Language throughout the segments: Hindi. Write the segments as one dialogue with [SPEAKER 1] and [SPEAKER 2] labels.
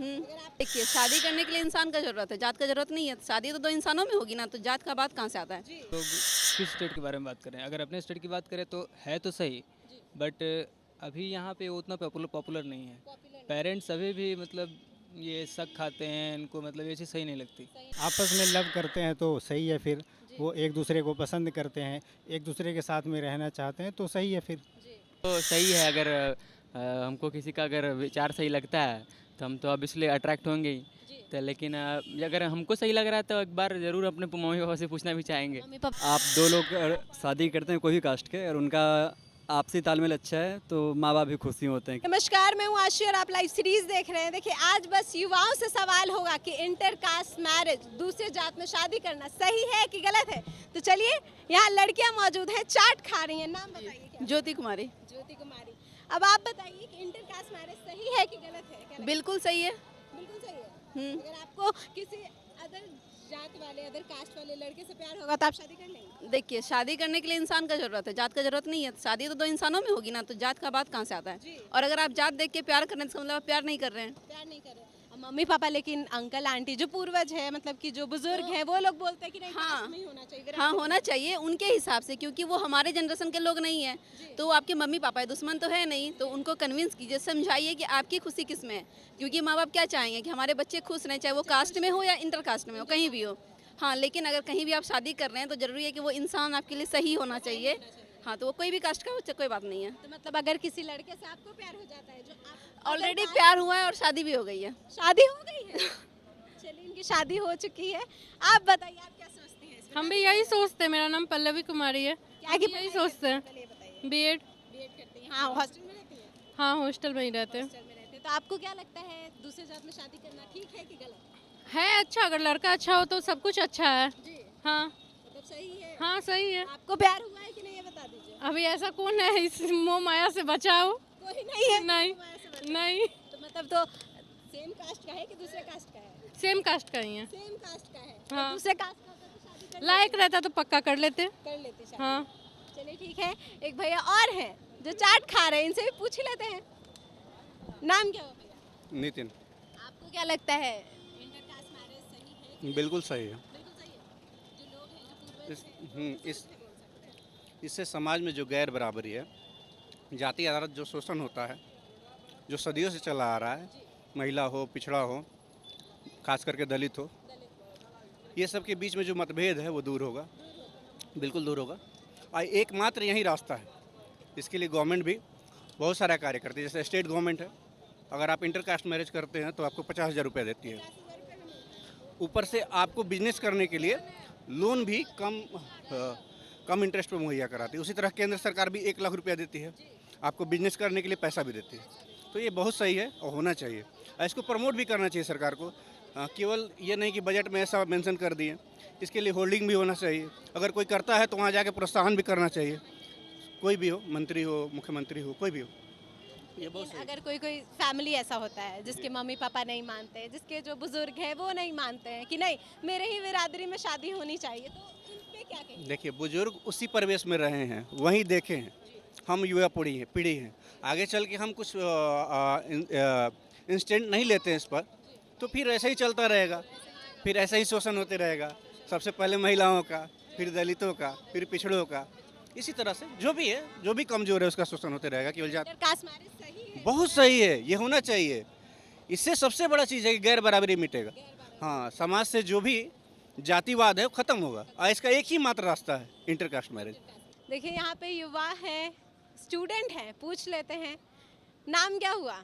[SPEAKER 1] देखिए, शादी करने के लिए इंसान का ज़रूरत है, जात का ज़रूरत नहीं है। शादी तो दो इंसानों में होगी ना, तो जात का बात कहाँ से आता है?
[SPEAKER 2] लोग किस स्टेट के बारे में बात करें, अगर अपने स्टेट की बात करें तो है तो सही, बट अभी यहाँ पे उतना पॉपुलर नहीं है। पेरेंट्स अभी भी मतलब ये शक खाते हैं, इनको मतलब ये चीज़ सही नहीं लगती।
[SPEAKER 3] आपस में लव करते हैं तो सही है, फिर वो एक दूसरे को पसंद करते हैं, एक दूसरे के साथ में रहना चाहते हैं तो सही है फिर।
[SPEAKER 4] तो सही है, अगर हमको किसी का अगर विचार सही लगता है तो हम तो ऑब्वियसली अट्रैक्ट होंगे ही। तो लेकिन अगर हमको सही लग रहा है तो एक बार ज़रूर अपने मम्मी पापा से पूछना भी चाहेंगे।
[SPEAKER 1] मम्मी पापा
[SPEAKER 5] आप दो लोग शादी करते हैं कोई भी कास्ट के और उनका आपसी तालमेल अच्छा है तो माँ बाप भी खुशी होते हैं।
[SPEAKER 6] नमस्कार, मैं हूँ आशी और आप लाइव सीरीज देख रहे हैं। देखिए, आज बस युवाओं से सवाल होगा कि इंटर कास्ट मैरिज, दूसरे जात में शादी करना सही है कि गलत है। तो चलिए, यहाँ लड़कियाँ मौजूद हैं, चाट खा रही हैं। नाम बताइए क्या?
[SPEAKER 1] ज्योति कुमारी।
[SPEAKER 6] ज्योति कुमारी। अब आप बताइए कि इंटर कास्ट मैरिज सही है कि गलत है? क्या लगता है?
[SPEAKER 1] बिल्कुल सही है।
[SPEAKER 6] बिल्कुल सही है। अगर आपको किसी अदर जात वाले, अदर कास्ट वाले लड़के से प्यार होगा तो आप शादी कर लेंगे?
[SPEAKER 1] देखिए, शादी करने के लिए इंसान का ज़रूरत है, जात का ज़रूरत नहीं है। शादी तो दो इंसानों में होगी ना, तो जात का बात कहाँ से आता है? और अगर आप जात देख के प्यार कर रहे हैं, तो मतलब आप प्यार नहीं कर रहे हैं।
[SPEAKER 6] प्यार नहीं कर रहे। अब मम्मी पापा, लेकिन अंकल आंटी जो पूर्वज है, मतलब कि जो बुजुर्ग हैं, वो लोग बोलते हैं कि नहीं,
[SPEAKER 1] हाँ।
[SPEAKER 6] कास्ट में ही होना चाहिए।
[SPEAKER 1] हाँ, होना चाहिए उनके हिसाब से, क्योंकि वो हमारे जनरेशन के लोग नहीं हैं। तो वो आपके मम्मी पापा है, दुश्मन तो है नहीं। तो उनको कन्विंस कीजिए, समझाइए कि आपकी खुशी किस में है। क्योंकि माँ बाप क्या चाहेंगे कि हमारे बच्चे खुश रहें, चाहे वो कास्ट में हो या इंटर कास्ट में हो, कहीं भी हो। हाँ, लेकिन अगर कहीं भी आप शादी कर रहे हैं तो ज़रूरी है कि वो इंसान आपके लिए सही होना चाहिए। हाँ, तो वो कोई भी कास्ट का हो, कोई बात नहीं है।
[SPEAKER 6] तो मतलब अगर किसी लड़के से आपको प्यार हो जाता है, जो आप
[SPEAKER 1] ऑलरेडी प्यार हुआ है और शादी भी हो गई है।
[SPEAKER 6] शादी हो गई है, चलिए, इनकी शादी हो चुकी है। आप बताइए, आप क्या सोचती हैं इसमें?
[SPEAKER 7] हम भी यही सोचते हैं। मेरा नाम पल्लवी कुमारी है।
[SPEAKER 6] क्या की
[SPEAKER 7] यही सोचते हैं।
[SPEAKER 6] पहले ये बताइए।
[SPEAKER 7] बीएड।
[SPEAKER 6] बीएड करती हैं? हाँ, हॉस्टल में रहती हैं?
[SPEAKER 7] हाँ, हॉस्टल में ही रहते हैं।
[SPEAKER 6] हॉस्टल में रहते हैं। तो आपको क्या लगता है, दूसरे जात में शादी करना ठीक है कि गलत?
[SPEAKER 7] है अच्छा, अगर लड़का अच्छा हो तो सब कुछ अच्छा है।
[SPEAKER 6] जी,
[SPEAKER 7] हाँ
[SPEAKER 6] मतलब सही है।
[SPEAKER 7] हाँ, सही है।
[SPEAKER 6] आपको प्यार हुआ है कि नहीं, ये बता दीजिए।
[SPEAKER 7] अभी ऐसा कौन है इस मोह माया से बचाओ?
[SPEAKER 6] कोई नहीं है?
[SPEAKER 7] नहीं
[SPEAKER 6] तुम्हारे से बता-
[SPEAKER 7] नहीं,
[SPEAKER 6] तो मतलब तो सेम कास्ट का है कि दूसरे कास्ट का है?
[SPEAKER 7] सेम कास्ट का ही है।
[SPEAKER 6] सेम कास्ट का है।
[SPEAKER 7] हाँ।
[SPEAKER 6] तो दूसरे कास्ट का होता तो शादी कर
[SPEAKER 7] लायक रहता तो पक्का कर लेते।
[SPEAKER 6] कर लेती शादी।
[SPEAKER 7] हाँ।
[SPEAKER 6] चलिए ठीक है, एक भैया और हैं जो चाट खा रहे हैं, इनसे भी पूछ ही लेते हैं। नाम क्या हो भैया?
[SPEAKER 8] नितिन।
[SPEAKER 6] आपको क्या लगता है, इंटर कास्ट मैरिज सही है कि
[SPEAKER 8] बिल्कुल सही है।
[SPEAKER 6] बिल्कुल सही है? जो लोग हैं, जो पूर्वज हैं,
[SPEAKER 8] इससे समाज में जो गैर बराबरी है, जाति आधारित जो शोषण होता है, जो सदियों से चला आ रहा है, महिला हो, पिछड़ा हो, खास करके दलित हो, ये सब के बीच में जो मतभेद है वो दूर होगा, बिल्कुल दूर होगा। और एकमात्र यही रास्ता है। इसके लिए गवर्नमेंट भी बहुत सारा कार्य करती है। जैसे स्टेट गवर्नमेंट है, अगर आप इंटर कास्ट मैरिज करते हैं तो आपको 50,000 रुपये देती है। ऊपर से आपको बिजनेस करने के लिए लोन भी कम इंटरेस्ट पे मुहैया कराती है। उसी तरह केंद्र सरकार भी 1 लाख रुपया देती है, आपको बिजनेस करने के लिए पैसा भी देती है। तो ये बहुत सही है और होना चाहिए। और इसको प्रमोट भी करना चाहिए सरकार को। केवल ये नहीं कि बजट में ऐसा मेंशन कर दिए, इसके लिए होल्डिंग भी होना चाहिए। अगर कोई करता है तो वहाँ जाके प्रोत्साहन भी करना चाहिए। कोई भी हो, मंत्री हो, मुख्यमंत्री हो, कोई भी हो। ये बहुत सही है।
[SPEAKER 6] अगर कोई फैमिली ऐसा होता है जिसके मम्मी पापा नहीं मानते, जिसके जो बुजुर्ग हैं वो नहीं मानते हैं कि नहीं, मेरे ही बिरादरी में शादी होनी चाहिए, तो इन पे क्या कहेंगे?
[SPEAKER 8] देखिए, बुजुर्ग उसी परिवेश में रहे हैं, वहीं देखे हैं। हम युवा पीढ़ी हैं। आगे चल के हम कुछ इंस्टेंट नहीं लेते हैं इस पर, तो फिर ऐसा ही चलता रहेगा। फिर ऐसा ही शोषण होते रहेगा। सबसे पहले महिलाओं का, फिर दलितों का, फिर पिछड़ों का। इसी तरह से जो भी है, जो भी कमजोर है उसका शोषण होते रहेगा। केवल जात
[SPEAKER 6] इंटर कास्ट मैरिज सही है?
[SPEAKER 8] बहुत सही है, ये होना चाहिए। इससे सबसे बड़ा चीज़ है कि गैर बराबरी मिटेगा। हाँ, समाज से जो भी जातिवाद है वो खत्म होगा। और इसका एक ही मात्र रास्ता है, इंटर कास्ट मैरिज।
[SPEAKER 6] देखिए, यहाँ पे युवा हैं, स्टूडेंट हैं, पूछ लेते हैं। नाम क्या हुआ? आप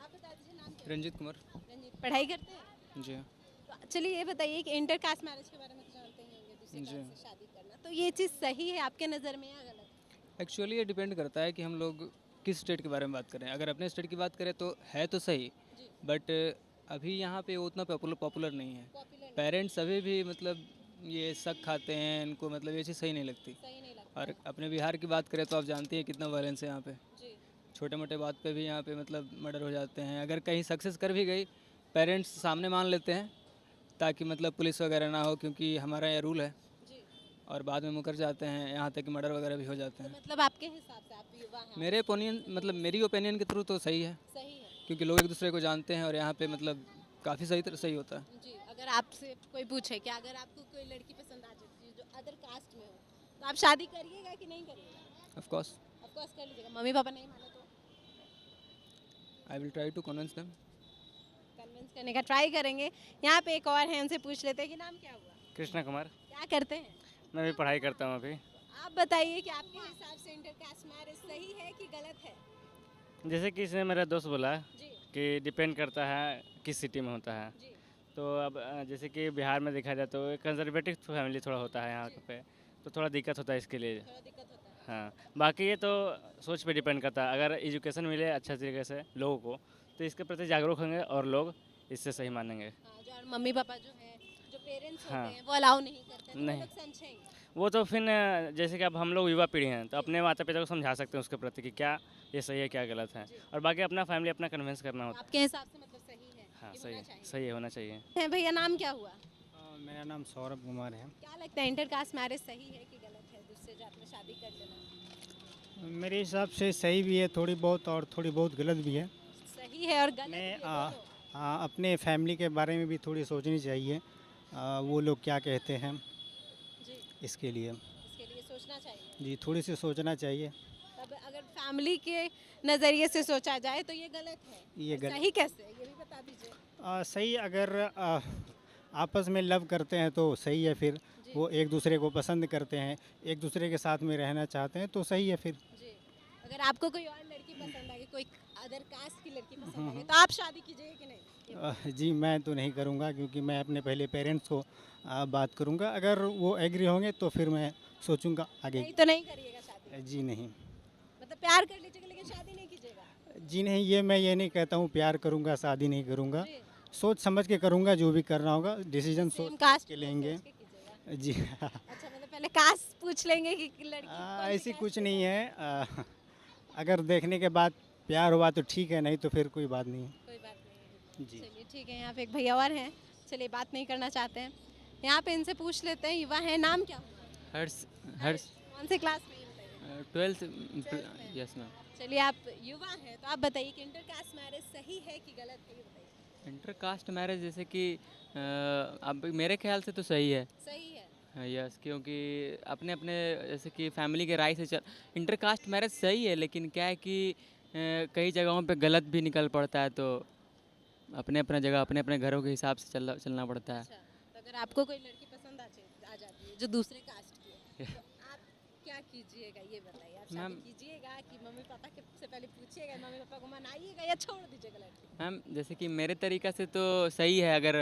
[SPEAKER 6] बता दीजिए, नाम क्या?
[SPEAKER 2] रंजीत कुमार।
[SPEAKER 6] रंजीत। पढ़ाई करते हैं?
[SPEAKER 2] जी हाँ।
[SPEAKER 6] तो चलिए, ये बताइए कि इंटर कास्ट मैरिज के बारे में तो जानते ही होंगे, दूसरे
[SPEAKER 2] जी।
[SPEAKER 6] कास्ट से शादी करना, तो ये चीज़ सही है आपके नज़र में या गलत?
[SPEAKER 2] एक्चुअली ये डिपेंड करता है कि हम लोग किस स्टेट के बारे में बात करें। अगर अपने स्टेट की बात करें तो है तो सही, बट अभी यहाँ पे उतना पॉपुलर नहीं है। पेरेंट्स अभी भी मतलब ये शक खाते हैं, इनको मतलब ये चीज़ सही नहीं लगती।
[SPEAKER 6] सही नहीं लगता।
[SPEAKER 2] और अपने बिहार की बात करें तो आप जानती हैं कितना वायलेंस है यहाँ पे।
[SPEAKER 6] जी।
[SPEAKER 2] छोटे मोटे बात पे भी यहाँ पे मतलब मर्डर हो जाते हैं। अगर कहीं सक्सेस कर भी गई, पेरेंट्स सामने मान लेते हैं ताकि मतलब पुलिस वगैरह ना हो, क्योंकि हमारा ये रूल है।
[SPEAKER 6] जी।
[SPEAKER 2] और बाद में मुकर जाते हैं, यहाँ तक कि मर्डर वगैरह भी हो जाते हैं।
[SPEAKER 6] मतलब आपके हिसाब से, आप युवा हैं,
[SPEAKER 2] मेरे ओपिनियन मतलब मेरी ओपिनियन के थ्रू तो सही है।
[SPEAKER 6] सही है?
[SPEAKER 2] क्योंकि लोग एक दूसरे को जानते हैं और यहाँ पे मतलब काफ़ी सही होता है।
[SPEAKER 6] जी, अगर आपसे कोई पूछे कि अगर आपको कोई लड़की पसंद आ जाती है जो अदर कास्ट में हो, तो आप शादी करिएगा कि नहीं करिएगा?
[SPEAKER 2] ऑफ कोर्स
[SPEAKER 6] ऑफ कोर्स कर लीजिएगा। मम्मी पापा नहीं माने तो
[SPEAKER 2] I will try to convince them.
[SPEAKER 6] Convince करने का ट्राई करेंगे। यहाँ पे एक और है, उनसे पूछ लेते हैं कि नाम क्या हुआ,
[SPEAKER 9] कृष्णा कुमार।
[SPEAKER 6] क्या करते हैं?
[SPEAKER 9] मैं भी पढ़ाई करता हूँ अभी।
[SPEAKER 6] आप बताइए कि आपके हिसाब से इंटरकास्ट मैरिज सही है कि गलत है?
[SPEAKER 9] जैसे कि इसने मेरा दोस्त बोला
[SPEAKER 6] जी
[SPEAKER 9] कि डिपेंड करता है किस सिटी में होता है।
[SPEAKER 6] जी
[SPEAKER 9] तो अब जैसे कि बिहार में देखा जाए तो कंजर्वेटिव फैमिली थोड़ा होता है यहाँ पे, तो थोड़ा दिक्कत होता है इसके लिए।
[SPEAKER 6] थोड़ा दिक्कत होता है।
[SPEAKER 9] हाँ, बाकी ये तो सोच पे डिपेंड करता है। अगर एजुकेशन मिले अच्छा तरीके से लोगों को, तो इसके प्रति जागरूक होंगे और लोग इससे सही मानेंगे।
[SPEAKER 6] हाँ, जो और मम्मी पापा जो हैं, जो पेरेंट्स होते
[SPEAKER 9] हाँ।
[SPEAKER 6] हैं वो अलाउ नहीं करते हैं, तो वो
[SPEAKER 9] नहीं।
[SPEAKER 6] लोग समझेंगे।
[SPEAKER 9] वो तो फिर जैसे कि अब हम लोग युवा पीढ़ी हैं तो अपने माता पिता को समझा सकते हैं उसके प्रति कि क्या ये सही है क्या गलत है, और बाकी अपना फैमिली अपना कन्विंस करना
[SPEAKER 6] तो
[SPEAKER 9] होता
[SPEAKER 6] आपके हिसाब से मतलब सही है?
[SPEAKER 9] है। हाँ,
[SPEAKER 6] ये
[SPEAKER 9] सही
[SPEAKER 6] होना
[SPEAKER 9] है,
[SPEAKER 6] चाहिए।
[SPEAKER 9] सही है, होना चाहिए।
[SPEAKER 6] है भैया, नाम क्या हुआ?
[SPEAKER 3] मेरा नाम सौरभ कुमार है।
[SPEAKER 6] क्या लगता है इंटरकास्ट मैरिज सही है कि गलत है? दूसरे जात में शादी कर लेना
[SPEAKER 3] मेरे हिसाब से सही भी है थोड़ी बहुत और थोड़ी बहुत गलत भी है।
[SPEAKER 6] सही है और गलत भी
[SPEAKER 3] मैं
[SPEAKER 6] है दोनों।
[SPEAKER 3] अपने फैमिली के बारे में भी थोड़ी सोचनी चाहिए, वो लोग क्या कहते हैं
[SPEAKER 6] जी,
[SPEAKER 3] इसके लिए।
[SPEAKER 6] इसके लिए सोचना चाहिए।
[SPEAKER 3] जी थोड़ी सी सोचना चाहिए।
[SPEAKER 6] अब अगर फैमिली के नज़रिए से सोचा जाए तो ये गलत है।
[SPEAKER 3] ये गलत
[SPEAKER 6] सही कैसे है ये भी बता दीजिए।
[SPEAKER 3] सही अगर आपस में लव करते हैं तो सही है, फिर
[SPEAKER 6] जी।
[SPEAKER 3] वो एक दूसरे को पसंद करते हैं, एक दूसरे के साथ में रहना चाहते हैं तो सही है फिर।
[SPEAKER 6] जी, अगर आपको कोई और लड़की पसंद आ गई, कोई अदर कास्ट की लड़की पसंद आ गई, तो आप शादी कीजिएगा कि नहीं?
[SPEAKER 3] जी मैं तो नहीं करूँगा, क्योंकि मैं अपने पहले पेरेंट्स को बात करूँगा। अगर वो एग्री होंगे तो फिर मैं सोचूंगा आगे।
[SPEAKER 6] नहीं तो नहीं करिएगा शादी?
[SPEAKER 3] जी नहीं।
[SPEAKER 6] मतलब प्यार कर लीजिएगा लेकिन शादी नहीं कीजिएगा?
[SPEAKER 3] जी नहीं, ये नहीं कहता हूँ प्यार करूँगा शादी नहीं करूँगा।
[SPEAKER 6] जी,
[SPEAKER 3] सोच समझ के करूँगा, जो भी करना होगा डिसीजन
[SPEAKER 6] सेम
[SPEAKER 3] सोच
[SPEAKER 6] कास्ट
[SPEAKER 3] के लेंगे। जी
[SPEAKER 6] अच्छा, मतलब पहले कास्ट पूछ लेंगे कि लड़की कौन सी
[SPEAKER 3] ऐसी
[SPEAKER 6] caste
[SPEAKER 3] कुछ
[SPEAKER 6] की
[SPEAKER 3] नहीं है। अगर देखने के बाद प्यार हुआ तो ठीक है, नहीं तो फिर कोई बात नहीं है।
[SPEAKER 6] कोई बात नहीं है।
[SPEAKER 3] जी
[SPEAKER 6] चलिए ठीक है, यहाँ पे एक भैया और हैं, चलिए बात नहीं करना चाहते हैं, यहाँ पे इनसे पूछ लेते हैं। युवा है, नाम क्या हुआ?
[SPEAKER 4] हर्ष
[SPEAKER 6] कौन से क्लास में? ये बताइए।
[SPEAKER 4] 12th। Yes ma'am.
[SPEAKER 6] चलिए आप युवा हैं तो आप बताइए कि इंटरकास्ट मैरिज सही है कि गलत है, ये बताइए।
[SPEAKER 4] इंटरकास्ट मैरिज जैसे कि अब मेरे ख्याल से तो सही है।
[SPEAKER 6] सही है।
[SPEAKER 4] यस, क्योंकि अपने अपने जैसे कि फैमिली के राय से चल इंटरकास्ट मैरिज सही है, लेकिन क्या है कि कई जगहों पे गलत भी निकल पड़ता है, तो अपने अपने जगह अपने अपने घरों के हिसाब से चलना पड़ता है।
[SPEAKER 6] अच्छा, तो अगर आपको कोई लड़की पसंद आ जाती है जो दूसरे कास्ट की है, तो आप क्या कीजिएगा ये बताइए? आप शादी
[SPEAKER 4] मैम-
[SPEAKER 6] कीजिएगा कि मम्मी पापा के से पहले पूछिएगा, मम्मी पापा को मनाइएगा या छोड़ दीजिएगा लड़की?
[SPEAKER 4] मैम जैसे कि मेरे तरीक़ा से तो सही है। अगर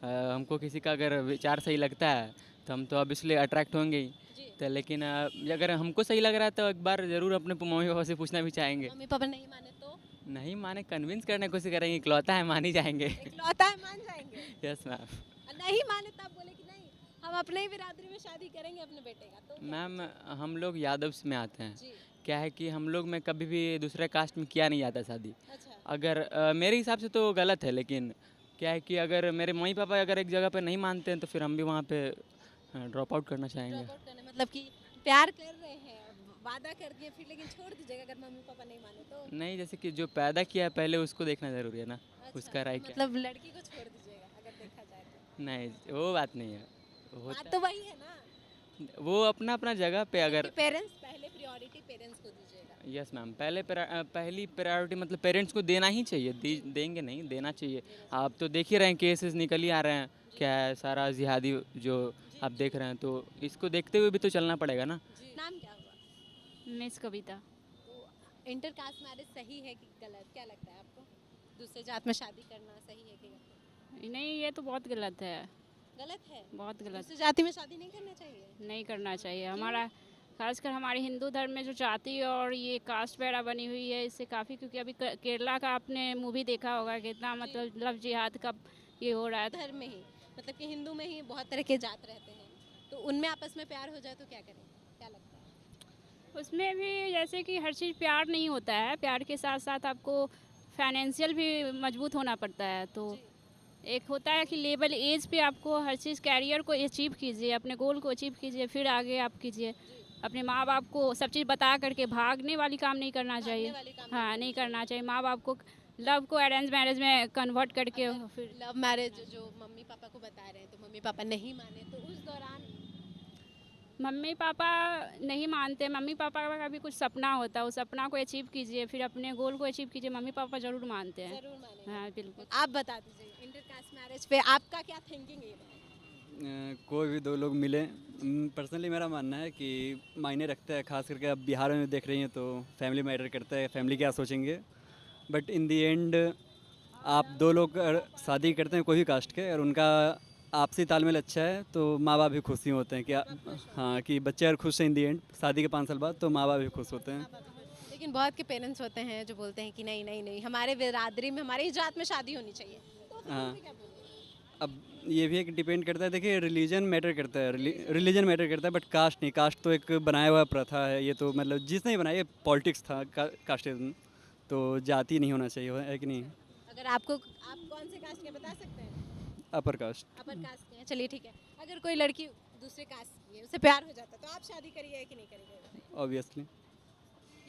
[SPEAKER 4] हमको किसी का अगर विचार सही लगता है तो हम तो ऑब्वियसली अट्रैक्ट होंगे ही।
[SPEAKER 6] जी,
[SPEAKER 4] तो लेकिन अगर हमको सही लग रहा है तो एक बार ज़रूर अपने मम्मी पापा से पूछना भी चाहेंगे।
[SPEAKER 6] मम्मी पापा नहीं माने तो?
[SPEAKER 4] नहीं माने कन्विंस करने की कोशिश करेंगे, इकलौता है मान ही जाएंगे।
[SPEAKER 6] इकलौता है, मान जाएंगे?
[SPEAKER 4] Yes ma'am.
[SPEAKER 6] और नहीं माने तब बोले कि नहीं हम अपने ही बिरादरी में शादी करेंगे अपने बेटे का, तो क्या
[SPEAKER 4] मैम हम लोग यादव्स में आते हैं।
[SPEAKER 6] कीजिए? जी,
[SPEAKER 4] क्या है कि हम लोग में कभी भी दूसरे कास्ट में किया नहीं जाता शादी।
[SPEAKER 6] अच्छा,
[SPEAKER 4] अगर मेरे हिसाब से तो गलत है, लेकिन क्या है कि अगर मेरे मम्मी पापा अगर एक जगह पे नहीं मानते हैं तो फिर हम भी वहाँ पे ड्रॉप आउट करना चाहेंगे।
[SPEAKER 6] ड्रॉप आउट करने मतलब कि प्यार कर रहे हैं, वादा कर दिए फिर लेकिन छोड़ दीजिएगा अगर मम्मी पापा नहीं माने तो?
[SPEAKER 4] नहीं, जैसे कि जो पैदा किया है पहले उसको देखना ज़रूरी है ना,
[SPEAKER 6] अच्छा,
[SPEAKER 4] उसका राय क्या।
[SPEAKER 6] मतलब लड़की को छोड़ दीजिएगा अगर देखा जाए तो?
[SPEAKER 4] नहीं, वो बात नहीं है।
[SPEAKER 6] बात तो वही है ना,
[SPEAKER 4] वो अपना अपना जगह पे अगर
[SPEAKER 6] पेरेंट्स पहले प्रायोरिटी पेरेंट्स को दीजिएगा।
[SPEAKER 4] यस मैम, पहली प्रायोरिटी मतलब पेरेंट्स को देना ही चाहिए। देंगे नहीं, देना चाहिए। आप तो देख ही रहे हैं, केसेस निकल ही आ रहे हैं, क्या है सारा जिहादी जो आप देख रहे हैं, तो इसको देखते हुए भी तो चलना पड़ेगा ना।
[SPEAKER 6] जी, नाम क्या हुआ?
[SPEAKER 7] मिस कविता।
[SPEAKER 6] तो इंटरकास्ट मैरिज सही है कि गलत, क्या लगता है आपको? दूसरे जात में शादी करना सही है कि गलत?
[SPEAKER 7] नहीं, ये तो बहुत गलत है,
[SPEAKER 6] गलत है?
[SPEAKER 7] बहुत गलत।
[SPEAKER 6] दूसरी जाति में शादी नहीं करना चाहिए?
[SPEAKER 7] नहीं करना चाहिए। हमारा खासकर हमारे हिंदू धर्म में जो जाति और ये कास्ट वगैरह बनी हुई है, इससे काफ़ी, क्योंकि अभी केरला का आपने मूवी देखा होगा, कितना मतलब लव जिहाद का ये हो रहा है।
[SPEAKER 6] धर्म में ही मतलब कि हिंदू में ही बहुत तरह के जात रहते हैं, तो उनमें आपस में प्यार हो जाए तो क्या करें, क्या लगता है?
[SPEAKER 7] उसमें भी जैसे कि हर चीज़ प्यार नहीं होता है, प्यार के साथ साथ आपको फाइनेंशियल भी मजबूत होना पड़ता है। तो एक होता है कि लेवल एज पे आपको हर चीज़, कैरियर को अचीव कीजिए, अपने गोल को अचीव कीजिए, फिर आगे आप कीजिए। अपने माँ बाप को सब चीज़ बता करके भागने वाली काम नहीं करना चाहिए।
[SPEAKER 6] वाली काम
[SPEAKER 7] हाँ, नहीं करना चाहिए। माँ बाप को लव को अरेंज मैरिज में कन्वर्ट करके फिर
[SPEAKER 6] लव मैरिज जो मम्मी पापा को बता रहे हैं तो मम्मी पापा नहीं माने तो उस दौरान
[SPEAKER 7] मम्मी पापा नहीं मानते। मम्मी पापा का भी कुछ सपना होता है, उस सपना को अचीव कीजिए, फिर अपने गोल को अचीव कीजिए। मम्मी पापा ज़रूर मानते हैं।
[SPEAKER 6] जरूर माने।
[SPEAKER 7] हाँ बिल्कुल।
[SPEAKER 6] आप बता दीजिए इंटरकास्ट मैरिज पे आपका क्या थिंकिंग है?
[SPEAKER 5] कोई भी दो लोग मिले, पर्सनली मेरा मानना है कि मायने रखता है, खास करके अब बिहार में देख रही हैं तो फैमिली मैटर करता है, फैमिली क्या सोचेंगे। बट इन दी एंड आप दो लोग शादी करते हैं कोई भी कास्ट के और उनका आपसी तालमेल अच्छा है तो माँ बाप भी खुशी होते हैं कि हाँ कि बच्चे अगर खुश हैं इन दी एंड शादी के 5 साल बाद तो माँ बाप भी खुश होते हैं।
[SPEAKER 6] लेकिन बहुत के पेरेंट्स होते हैं जो बोलते हैं कि नहीं नहीं नहीं हमारे बिरादरी में हमारे जात में शादी होनी चाहिए, तो फिर
[SPEAKER 5] हाँ।
[SPEAKER 6] उनसे क्या बोलोगे?
[SPEAKER 5] अब ये भी एक डिपेंड करता है, देखिए रिलीजन मैटर करता है, रिलीजन मैटर करता है बट कास्ट नहीं। कास्ट तो एक बनाया हुआ प्रथा है, ये तो मतलब जिसने ही बनाया, ये पॉलिटिक्स था कास्टिज्म, तो जाति नहीं होना चाहिए, है कि नहीं।
[SPEAKER 6] अगर आप कौन से कास्ट के बता सकते हैं?
[SPEAKER 5] Upper caste.
[SPEAKER 6] अपर कास्ट के हैं, चलिए ठीक है। अगर कोई लड़की दूसरे कास्ट की है, उससे प्यार हो जाता है तो आप शादी करिए कि नहीं करिए?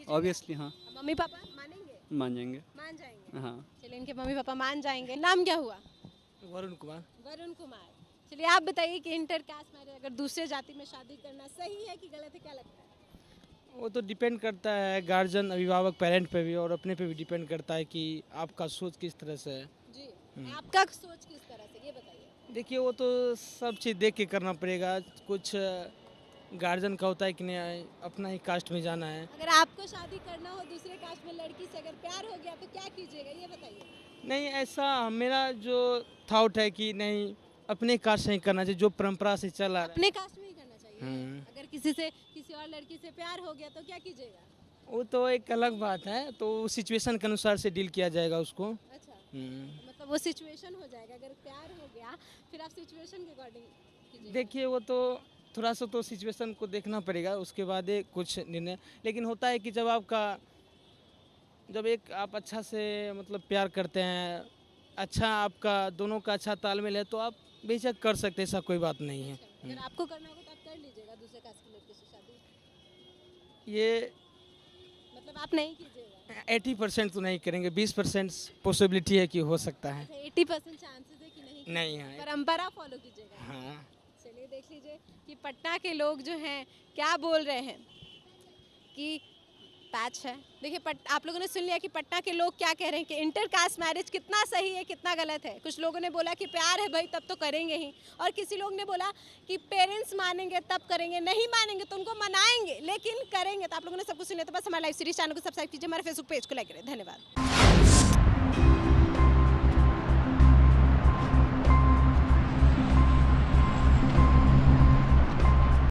[SPEAKER 5] ऑब्वियसली हाँ,
[SPEAKER 6] मम्मी पापा मानेंगे?
[SPEAKER 5] मान जाएंगे।
[SPEAKER 6] मान जाएंगे।
[SPEAKER 5] हाँ।
[SPEAKER 6] चलिए इनके मम्मी पापा मान जाएंगे। नाम क्या हुआ?
[SPEAKER 2] वरुण कुमार।
[SPEAKER 6] वरुण कुमार। चलिए आप बताइए कि इंटरकास्ट मैरिज अगर दूसरे जाति में शादी करना सही है कि गलत है, क्या लगता है?
[SPEAKER 10] वो तो डिपेंड करता है गार्जियन, अभिभावक, पेरेंट पे भी और अपने पे भी डिपेंड करता है कि आपका सोच किस तरह से है।
[SPEAKER 6] जी आपका सोच किस तरह से, ये बताइए।
[SPEAKER 10] देखिए वो तो सब चीज़ देख के करना पड़ेगा। कुछ गार्जियन का होता है कि नहीं अपना ही कास्ट में जाना है।
[SPEAKER 6] अगर आपको शादी करना हो दूसरे कास्ट में लड़की से, अगर प्यार हो गया तो क्या कीजिएगा, ये बताइए।
[SPEAKER 10] नहीं, ऐसा मेरा जो थॉट है कि नहीं अपने कास्ट से ही करना चाहिए, जो परंपरा से चल रहा है।
[SPEAKER 6] अपने कास्ट में ही करना चाहिए। अगर किसी और लड़की से प्यार हो गया तो क्या कीजिएगा?
[SPEAKER 10] वो तो एक अलग बात है, तो सिचुएशन के अनुसार से डील किया जाएगा उसको।
[SPEAKER 6] अच्छा, मतलब वो सिचुएशन हो जाएगा। अगर प्यार हो गया फिर आप सिचुएशन के अकॉर्डिंग कीजिएगा।
[SPEAKER 10] देखिए वो तो थोड़ा सा तो सिचुएशन को देखना पड़ेगा, उसके बाद ही कुछ निर्णय। लेकिन होता है कि जब आप अच्छा से मतलब प्यार करते हैं, अच्छा आपका दोनों का अच्छा तालमेल है, तो आप बेशक कर सकते हैं, ऐसा कोई बात नहीं है।
[SPEAKER 6] अगर आपको करना होगा तो आप कर लीजिएगा दूसरे कास्ट की लड़की से शादी,
[SPEAKER 10] ये
[SPEAKER 6] मतलब आप नहीं कीजिएगा?
[SPEAKER 10] 80% तो नहीं करेंगे, 20% पॉसिबिलिटी है कि हो सकता है।
[SPEAKER 6] 80% चांसेस है कि
[SPEAKER 10] नहीं है।
[SPEAKER 6] परंपरा फॉलो कीजिएगा।
[SPEAKER 10] हाँ।
[SPEAKER 6] चलिए देख लीजिए कि पटना के लोग जो हैं क्या बोल रहे हैं कि पैच है। देखिए आप लोगों ने सुन लिया कि पटना के लोग क्या कह रहे हैं कि इंटरकास्ट मैरिज कितना सही है कितना गलत है। कुछ लोगों ने बोला कि प्यार है भाई तब तो करेंगे ही, और किसी लोग ने बोला कि पेरेंट्स मानेंगे तब करेंगे, नहीं मानेंगे तो उनको मनाएंगे लेकिन करेंगे। तो आप लोगों ने सब कुछ सुना, तो बस हमारे लाइव सीरीज चैनल को सब्सक्राइब कीजिए, हमारे फेसबुक पेज को लाइक करें। धन्यवाद।